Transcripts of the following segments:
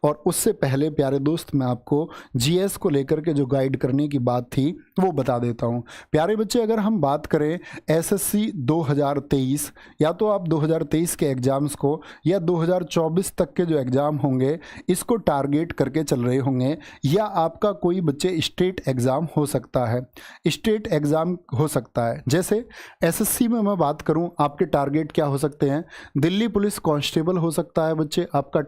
और उससे पहले प्यारे दोस्त मैं आपको जीएस को लेकर के जो गाइड करने की बात थी वो बता देता हूँ। प्यारे बच्चे, अगर हम बात करें एसएससी 2023, या तो आप 2023 के एग्जाम्स को या 2024 तक के जो एग्ज़ाम होंगे इसको टारगेट करके चल रहे होंगे, या आपका कोई बच्चे स्टेट एग्ज़ाम हो सकता है, स्टेट एग्ज़ाम हो सकता है। जैसे एसएससी में मैं बात करूं, आपके टारगेट क्या हो सकते हैं? दिल्ली पुलिस कांस्टेबल हो सकता है बच्चे आपका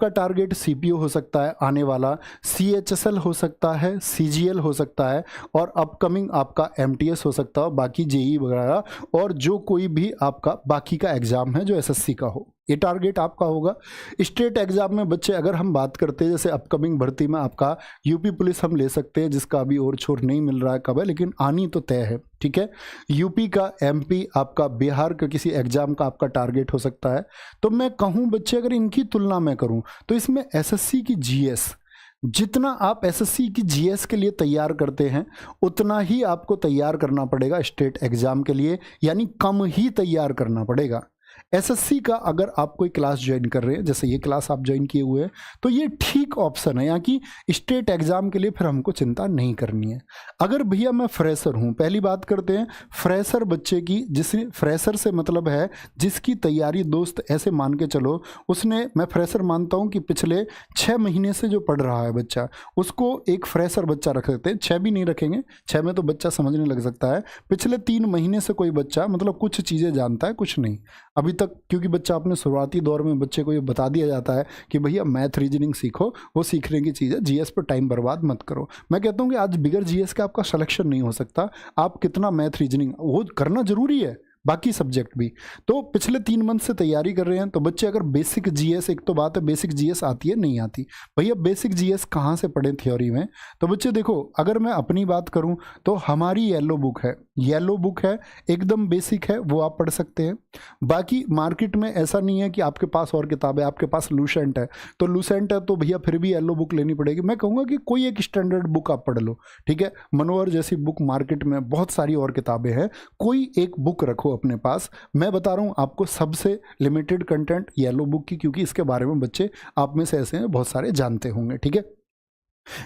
टारगेट सीपीओ हो सकता है आने वाला, सीएचएसएल हो सकता है, सीजीएल हो सकता है, और अपकमिंग आपका एमटीएस हो सकता है, बाकी जेई वगैरह, और जो कोई भी आपका बाकी का एग्ज़ाम है जो एसएससी का हो, ये टारगेट आपका होगा। स्टेट एग्जाम में बच्चे अगर हम बात करते हैं, जैसे अपकमिंग भर्ती में आपका यूपी पुलिस हम ले सकते हैं, जिसका अभी और छोर नहीं मिल रहा है कब है, लेकिन आनी तो तय है, ठीक है। यूपी का, एमपी आपका, बिहार का किसी एग्जाम का आपका टारगेट हो सकता है। तो मैं कहूँ बच्चे, अगर इनकी तुलना मैं करूँ तो इसमें एसएससी की जीएस, जितना आप एसएससी की जीएस के लिए तैयार करते हैं उतना ही आपको तैयार करना पड़ेगा स्टेट एग्जाम के लिए, यानी कम ही तैयार करना पड़ेगा। एसएससी का अगर आप कोई क्लास ज्वाइन कर रहे हैं, जैसे ये क्लास आप ज्वाइन किए हुए हैं, तो ये ठीक ऑप्शन है, यहाँ की स्टेट एग्जाम के लिए फिर हमको चिंता नहीं करनी है। अगर भैया मैं फ्रेशर हूँ, पहली बात करते हैं फ्रेशर बच्चे की, जिसने फ्रेशर से मतलब है जिसकी तैयारी दोस्त ऐसे मान के चलो, उसने, मैं फ्रेशर मानता हूँ कि पिछले 6 महीने से जो पढ़ रहा है बच्चा, उसको एक फ्रेशर बच्चा रख सकते हैं। 6 भी नहीं रखेंगे, 6 में तो बच्चा समझने लग सकता है। पिछले 3 महीने से कोई बच्चा मतलब कुछ चीज़ें जानता है, कुछ नहीं अभी तक, क्योंकि बच्चा अपने शुरुआती दौर में बच्चे को ये बता दिया जाता है कि भैया मैथ रीजनिंग सीखो, वो सीखने की चीज़ है, जीएस पर टाइम बर्बाद मत करो। मैं कहता हूँ कि आज बिगर जीएस का आपका सिलेक्शन नहीं हो सकता, आप कितना मैथ रीजनिंग वो करना जरूरी है, बाकी सब्जेक्ट भी। तो पिछले 3 मंथ से तैयारी कर रहे हैं तो बच्चे अगर बेसिक जीएस, एक तो बात है बेसिक जीएस आती है नहीं आती, भैया बेसिक जीएस कहाँ से पढ़ें थ्योरी में? तो बच्चे देखो, अगर मैं अपनी बात करूं तो हमारी येलो बुक है, येलो बुक है, एकदम बेसिक है, वो आप पढ़ सकते हैं। बाकी मार्केट में ऐसा नहीं है कि आपके पास और किताब है, आपके पास लूसेंट है, तो लूसेंट है तो भैया फिर भी येलो बुक लेनी पड़ेगी। मैं कहूँगा कि कोई एक स्टैंडर्ड बुक आप पढ़ लो, ठीक है। मनोहर जैसी बुक मार्केट में बहुत सारी और किताबें हैं, कोई एक बुक रखो अपने पास। मैं बता रहा हूं आपको सबसे लिमिटेड कंटेंट येलो बुक की, क्योंकि इसके बारे में बच्चे आप में से ऐसे हैं बहुत सारे जानते होंगे, ठीक है।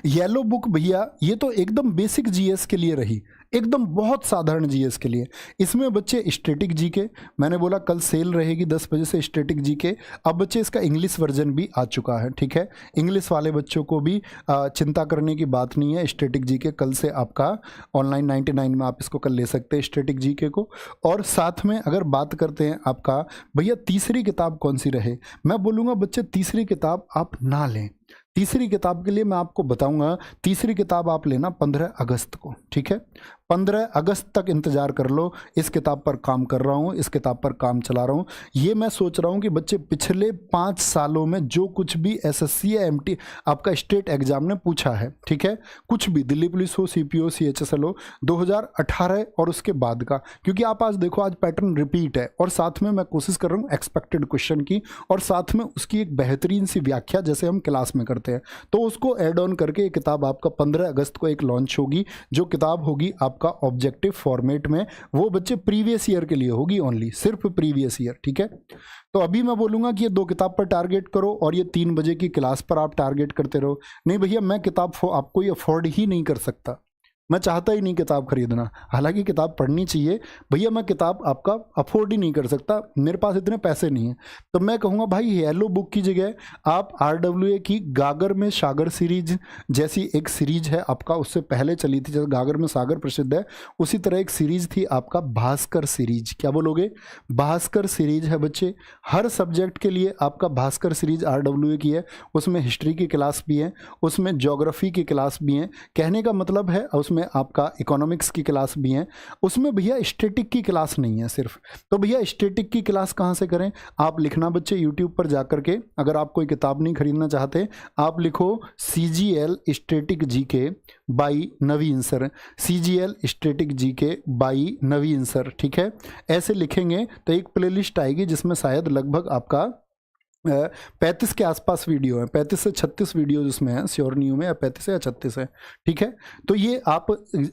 येलो बुक भैया ये तो एकदम बेसिक जीएस के लिए रही, एकदम बहुत साधारण जीएस के लिए। इसमें बच्चे स्टैटिक जीके, मैंने बोला कल सेल रहेगी 10 बजे से स्टैटिक जीके। अब बच्चे इसका इंग्लिश वर्जन भी आ चुका है, ठीक है। इंग्लिश वाले बच्चों को भी चिंता करने की बात नहीं है, स्टैटिक जीके कल से आपका ऑनलाइन 99 में आप इसको कल ले सकते हैं स्टैटिक जीके को। और साथ में अगर बात करते हैं आपका भैया तीसरी किताब कौन सी रहे, मैं बोलूँगा बच्चे तीसरी किताब आप ना लें। तीसरी किताब के लिए मैं आपको बताऊंगा, तीसरी किताब आप लेना 15 अगस्त को, ठीक है। 15 अगस्त तक इंतजार कर लो, इस किताब पर काम कर रहा हूँ, इस किताब पर काम चला रहा हूँ। ये मैं सोच रहा हूँ कि बच्चे पिछले 5 सालों में जो कुछ भी एसएससी या एमटी आपका स्टेट एग्जाम ने पूछा है, ठीक है, कुछ भी दिल्ली पुलिस हो, सीपीओ, सीएचएसएल हो, 2018 और उसके बाद का, क्योंकि आप आज देखो आज पैटर्न रिपीट है, और साथ में मैं कोशिश कर रहा हूँ एक्सपेक्टेड क्वेश्चन की, और साथ में उसकी एक बेहतरीन सी व्याख्या जैसे हम क्लास में करते हैं, तो उसको ऐड ऑन करके ये किताब आपका 15 अगस्त को एक लॉन्च होगी। जो किताब होगी आपका ऑब्जेक्टिव फॉर्मेट में, वो बच्चे प्रीवियस ईयर के लिए होगी ओनली, सिर्फ प्रीवियस ईयर, ठीक है। तो अभी मैं बोलूंगा कि ये 2 किताब पर टारगेट करो और ये 3 बजे की क्लास पर आप टारगेट करते रहो। नहीं भैया मैं किताब आपको ये अफोर्ड ही नहीं कर सकता, मैं चाहता ही नहीं किताब खरीदना, हालांकि किताब पढ़नी चाहिए भैया, मैं किताब आपका अफोर्ड ही नहीं कर सकता, मेरे पास इतने पैसे नहीं हैं। तो मैं कहूँगा भाई येलो बुक की जगह आप RWA की गागर में सागर सीरीज जैसी एक सीरीज है आपका, उससे पहले चली थी, जैसे गागर में सागर प्रसिद्ध है उसी तरह एक सीरीज थी आपका भास्कर सीरीज। क्या बोलोगे? भास्कर सीरीज है बच्चे, हर सब्जेक्ट के लिए आपका भास्कर सीरीज RWA की है, उसमें हिस्ट्री की क्लास भी है, उसमें ज्योग्राफी की क्लास भी है, कहने का मतलब है उसमें आपका इकोनॉमिक्स की क्लास भी है, उसमें भैया स्टैटिक की क्लास नहीं है सिर्फ। तो भैया स्टैटिक की क्लास कहाँ से करें? आप लिखना बच्चे यूट्यूब पर जाकर के, अगर आप कोई किताब नहीं खरीदना चाहते आप लिखो CGL static GK by Naveen sir, CGL static GK by Naveen sir, ठीक है। ऐसे लिखेंगे तो एक प्लेलिस्ट आएगी जिसमें शायद लगभग आपका 35 के आसपास वीडियो है, 35 से 36 वीडियो जिसमें है, श्योर नहीं हूँ मैं, 35 है या 36 है, ठीक है। तो ये आप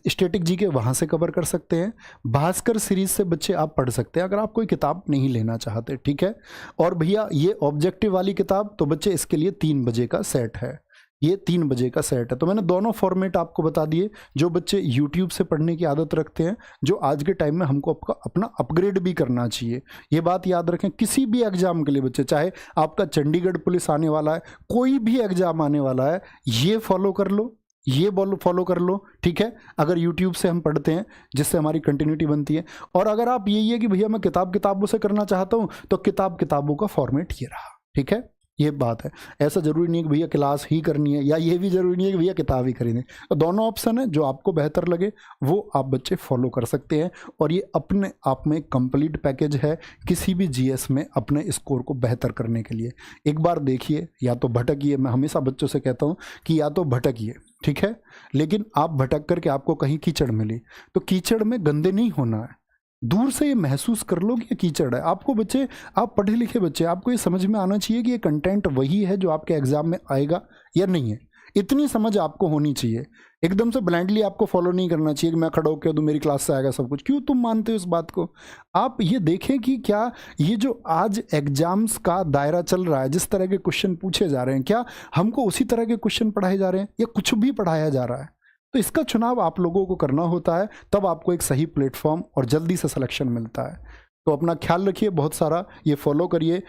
स्टैटिक जी के वहाँ से कवर कर सकते हैं। भास्कर सीरीज से बच्चे आप पढ़ सकते हैं अगर आप कोई किताब नहीं लेना चाहते, ठीक है। और भैया ये ऑब्जेक्टिव वाली किताब तो बच्चे इसके लिए 3 बजे का सेट है, ये 3 बजे का सेट है। तो मैंने दोनों फॉर्मेट आपको बता दिए। जो बच्चे यूट्यूब से पढ़ने की आदत रखते हैं, जो आज के टाइम में हमको अपना अपग्रेड भी करना चाहिए, ये बात याद रखें। किसी भी एग्जाम के लिए बच्चे, चाहे आपका चंडीगढ़ पुलिस आने वाला है, कोई भी एग्जाम आने वाला है, ये फॉलो कर लो, ये फॉलो कर लो, ठीक है। अगर यूट्यूब से हम पढ़ते हैं जिससे हमारी कंटिन्यूटी बनती है। और अगर आप यही है कि भैया मैं किताबों से करना चाहता हूँ, तो किताबों का फॉर्मेट ये रहा, ठीक है। ये बात है, ऐसा जरूरी नहीं है कि भैया क्लास ही करनी है, या ये भी जरूरी नहीं है कि भैया किताब ही खरीदें। तो दोनों ऑप्शन है, जो आपको बेहतर लगे वो आप बच्चे फॉलो कर सकते हैं। और ये अपने आप में कंप्लीट पैकेज है किसी भी जीएस में अपने स्कोर को बेहतर करने के लिए। एक बार देखिए, या तो भटकिए, मैं हमेशा बच्चों से कहता हूँ कि या तो भटकिए, ठीक है, लेकिन आप भटक करके आपको कहीं कीचड़ मिली तो कीचड़ में गंदे नहीं होना है, दूर से ये महसूस कर लो कि ये कीचड़ है। आपको बच्चे, आप पढ़े लिखे बच्चे, आपको ये समझ में आना चाहिए कि ये कंटेंट वही है जो आपके एग्जाम में आएगा या नहीं है, इतनी समझ आपको होनी चाहिए। एकदम से ब्लाइंडली आपको फॉलो नहीं करना चाहिए कि मैं खड़ा होकर दूं मेरी क्लास से आएगा सब कुछ। क्यों तुम मानते हो इस बात को? आप ये देखें कि क्या ये जो आज एग्जाम्स का दायरा चल रहा है, जिस तरह के क्वेश्चन पूछे जा रहे हैं, क्या हमको उसी तरह के क्वेश्चन पढ़ाए जा रहे हैं या कुछ भी पढ़ाया जा रहा है? तो इसका चुनाव आप लोगों को करना होता है, तब आपको एक सही प्लेटफॉर्म और जल्दी से सिलेक्शन मिलता है। तो अपना ख्याल रखिए, बहुत सारा ये फॉलो करिए।